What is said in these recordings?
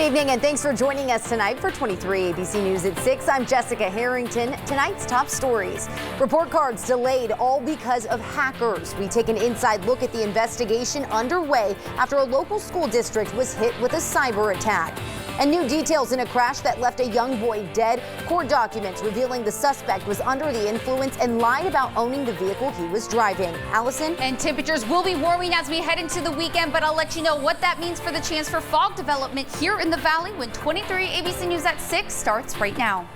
evening and thanks for joining us tonight for 23 ABC News at 6. I'm Jessica Harrington. Tonight's top stories. Report cards delayed all because of hackers. We take an inside look at the investigation underway after a local school district was hit with a cyber attack. And new details in a crash that left a young boy dead. Court documents revealing the suspect was under the influence and lied about owning the vehicle he was driving. Allison? And temperatures will be warming as we head into the weekend, but I'll let you know what that means for the chance for fog development here in the valley when 23 ABC News at 6 starts right now.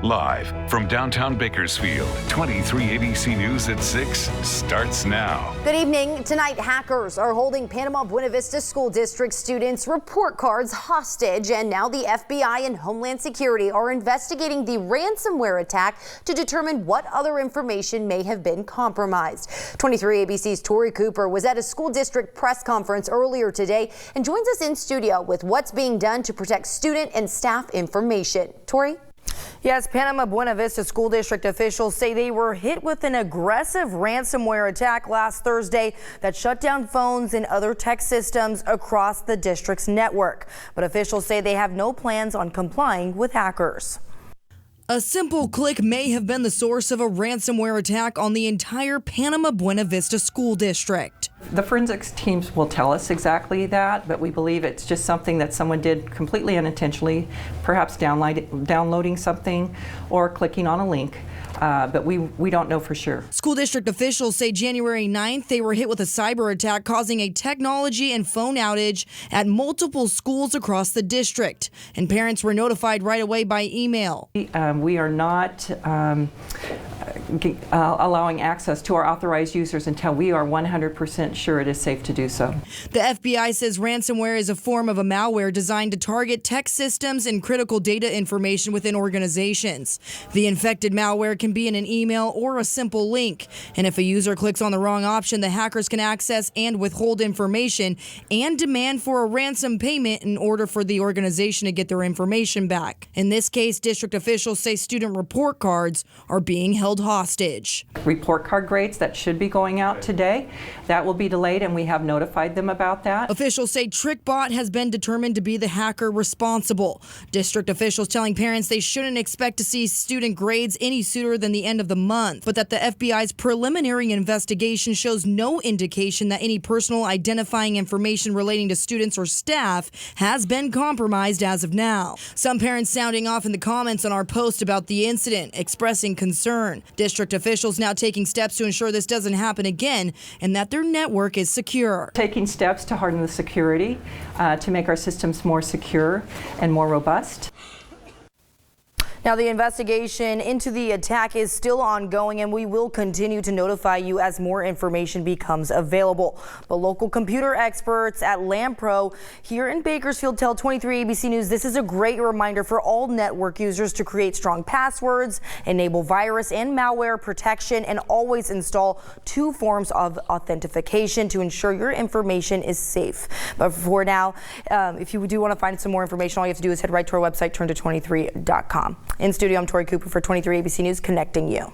Live from downtown Bakersfield, 23 ABC News at 6 starts now. Good evening. Tonight, hackers are holding Panama Buena Vista School District students' report cards hostage, and now the FBI and Homeland Security are investigating the ransomware attack to determine what other information may have been compromised. 23 ABC's Tori Cooper was at a school district press conference earlier today and joins us in studio with what's being done to protect student and staff information. Tori? Yes, Panama Buena Vista School District officials say they were hit with an aggressive ransomware attack last Thursday that shut down phones and other tech systems across the district's network. But officials say they have no plans on complying with hackers. A simple click may have been the source of a ransomware attack on the entire Panama Buena Vista School District. The forensics teams will tell us exactly that, but we believe it's just something that someone did completely unintentionally, perhaps downloading something or clicking on a link. But we don't know for sure. School district officials say January 9th they were hit with a cyber attack causing a technology and phone outage at multiple schools across the district. And parents were notified right away by email. We are not allowing access to our authorized users until we are 100% sure it is safe to do so. The FBI says ransomware is a form of a malware designed to target tech systems and critical data information within organizations. The infected malware can be in an email or a simple link. And if a user clicks on the wrong option, the hackers can access and withhold information and demand for a ransom payment in order for the organization to get their information back. In this case, district officials say student report cards are being held hostage. Report card grades that should be going out today, that will be delayed, and we have notified them about that. Officials say TrickBot has been determined to be the hacker responsible. District officials telling parents they shouldn't expect to see student grades any sooner than the end of the month, but that the FBI's preliminary investigation shows no indication that any personal identifying information relating to students or staff has been compromised as of now. Some parents sounding off in the comments on our post about the incident, expressing concern. District officials now taking steps to ensure this doesn't happen again and that their network is secure. Taking steps to harden the security, to make our systems more secure and more robust. Now, the investigation into the attack is still ongoing, and we will continue to notify you as more information becomes available. But local computer experts at LambPro here in Bakersfield tell 23 ABC News this is a great reminder for all network users to create strong passwords, enable virus and malware protection, and always install 2 forms of authentication to ensure your information is safe. But for now, if you do want to find some more information, all you have to do is head right to our website, turn23.com. In studio, I'm Tori Cooper for 23 ABC News, connecting you.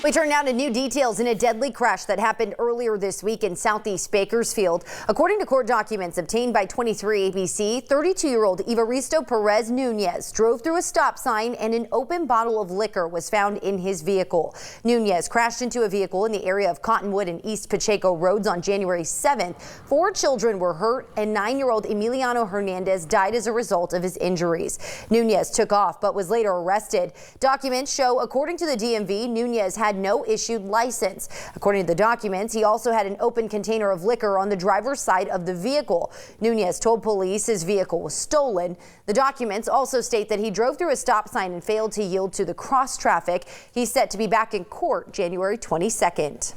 We turn now to new details in a deadly crash that happened earlier this week in southeast Bakersfield. According to court documents obtained by 23 ABC, 32-year-old Evaristo Perez Nunez drove through a stop sign and an open bottle of liquor was found in his vehicle. Nunez crashed into a vehicle in the area of Cottonwood and East Pacheco roads on January 7th. 4 children were hurt and 9-year-old Emiliano Hernandez died as a result of his injuries. Nunez took off but was later arrested. Documents show, according to the DMV, Nunez had no issued license. According to the documents, he also had an open container of liquor on the driver's side of the vehicle. Nunez told police his vehicle was stolen. The documents also state that he drove through a stop sign and failed to yield to the cross traffic. He's set to be back in court January 22nd.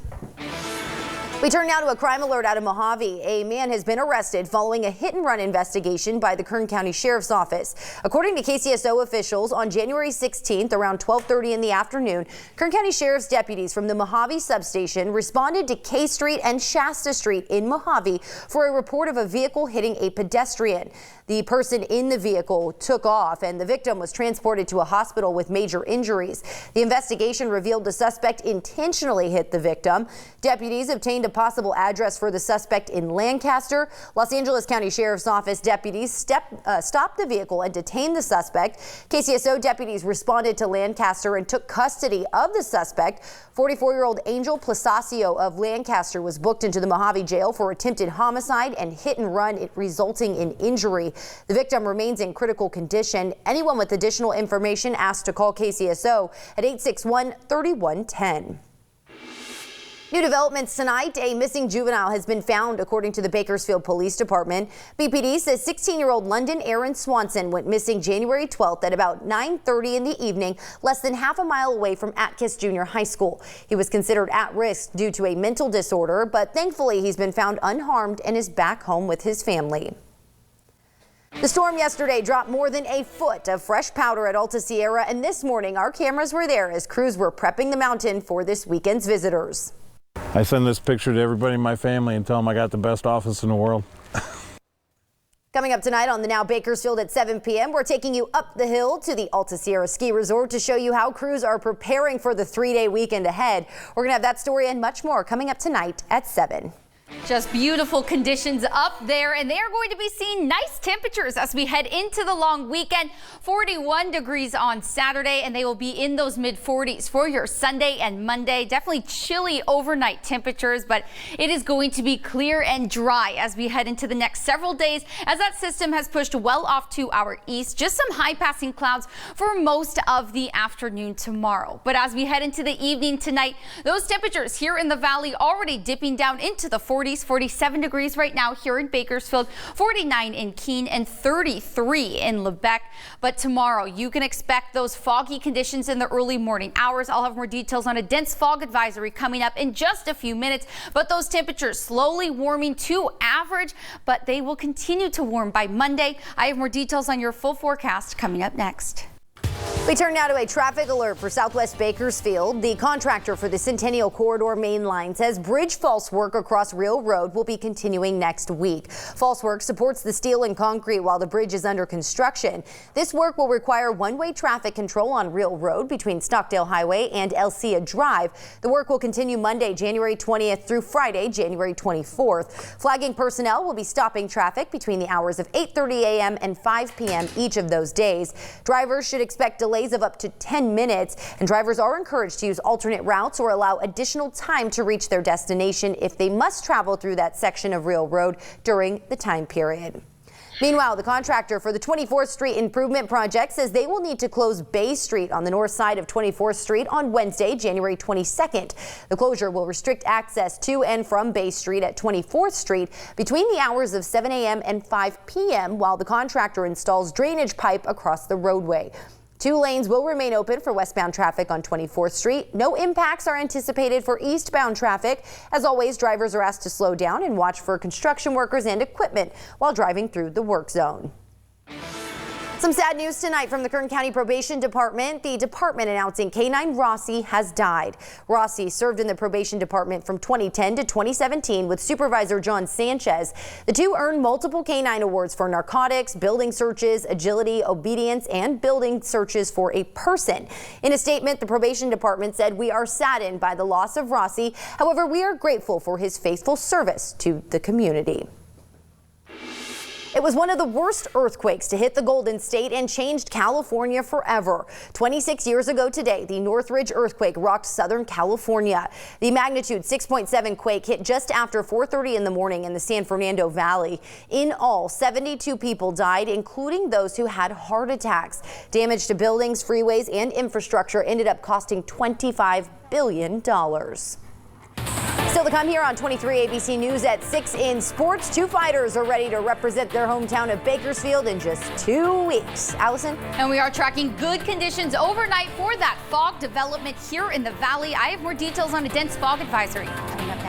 We turn now to a crime alert out of Mojave. A man has been arrested following a hit-and-run investigation by the Kern County Sheriff's Office. According to KCSO officials, on January 16th, around 12:30 in the afternoon, Kern County Sheriff's deputies from the Mojave substation responded to K Street and Shasta Street in Mojave for a report of a vehicle hitting a pedestrian. The person in the vehicle took off, and the victim was transported to a hospital with major injuries. The investigation revealed the suspect intentionally hit the victim. Deputies obtained a possible address for the suspect in Lancaster. Los Angeles County Sheriff's Office deputies stopped the vehicle and detained the suspect. KCSO deputies responded to Lancaster and took custody of the suspect. 44-year-old Angel Plasasio of Lancaster was booked into the Mojave jail for attempted homicide and hit and run, resulting in injury. The victim remains in critical condition. Anyone with additional information asked to call KCSO at 861-3110. New developments tonight. A missing juvenile has been found, according to the Bakersfield Police Department. BPD says 16-year-old London Aaron Swanson went missing January 12th at about 9:30 in the evening, less than half a mile away from Atkins Junior High School. He was considered at risk due to a mental disorder, but thankfully he's been found unharmed and is back home with his family. The storm yesterday dropped more than a foot of fresh powder at Alta Sierra, and this morning our cameras were there as crews were prepping the mountain for this weekend's visitors. I send this picture to everybody in my family and tell them I got the best office in the world. Coming up tonight on the Now Bakersfield at 7 p.m., we're taking you up the hill to the Alta Sierra Ski Resort to show you how crews are preparing for the 3-day weekend ahead. We're going to have that story and much more coming up tonight at 7. Just beautiful conditions up there, and they are going to be seeing nice temperatures as we head into the long weekend. 41 degrees on Saturday, and they will be in those mid-40s for your Sunday and Monday. Definitely chilly overnight temperatures, but it is going to be clear and dry as we head into the next several days, as that system has pushed well off to our east. Just some high-passing clouds for most of the afternoon tomorrow. But as we head into the evening tonight, those temperatures here in the valley already dipping down into the 40s. 47 degrees right now here in Bakersfield, 49 in Keene, and 33 in Lebec. But tomorrow you can expect those foggy conditions in the early morning hours. I'll have more details on a dense fog advisory coming up in just a few minutes. But those temperatures slowly warming to average, but they will continue to warm by Monday. I have more details on your full forecast coming up next. We turn now to a traffic alert for Southwest Bakersfield. The contractor for the Centennial Corridor main line says bridge false work across Real Road will be continuing next week. False work supports the steel and concrete while the bridge is under construction. This work will require one-way traffic control on Real Road between Stockdale Highway and Elsia Drive. The work will continue Monday, January 20th through Friday, January 24th. Flagging personnel will be stopping traffic between the hours of 8:30 a.m. and 5 p.m. each of those days. Drivers should expect delays of up to 10 minutes, and drivers are encouraged to use alternate routes or allow additional time to reach their destination if they must travel through that section of Real Road during the time period. Meanwhile, the contractor for the 24th Street Improvement Project says they will need to close Bay Street on the north side of 24th Street on Wednesday, January 22nd. The closure will restrict access to and from Bay Street at 24th Street between the hours of 7 a.m. and 5 p.m. while the contractor installs drainage pipe across the roadway. 2 lanes will remain open for westbound traffic on 24th Street. No impacts are anticipated for eastbound traffic. As always, drivers are asked to slow down and watch for construction workers and equipment while driving through the work zone. Some sad news tonight from the Kern County Probation Department. The department announcing K-9 Rossi has died. Rossi served in the probation department from 2010 to 2017 with Supervisor John Sanchez. The two earned multiple K-9 awards for narcotics, building searches, agility, obedience, and building searches for a person. In a statement, the probation department said, "We are saddened by the loss of Rossi. However, we are grateful for his faithful service to the community." It was one of the worst earthquakes to hit the Golden State and changed California forever. 26 years ago today, the Northridge earthquake rocked Southern California. The magnitude 6.7 quake hit just after 4:30 in the morning in the San Fernando Valley. In all, 72 people died, including those who had heart attacks. Damage to buildings, freeways, and infrastructure ended up costing $25 billion. Still to come here on 23 ABC News at 6 in sports. 2 fighters are ready to represent their hometown of Bakersfield in just 2 weeks. Allison? And we are tracking good conditions overnight for that fog development here in the valley. I have more details on a dense fog advisory coming up next.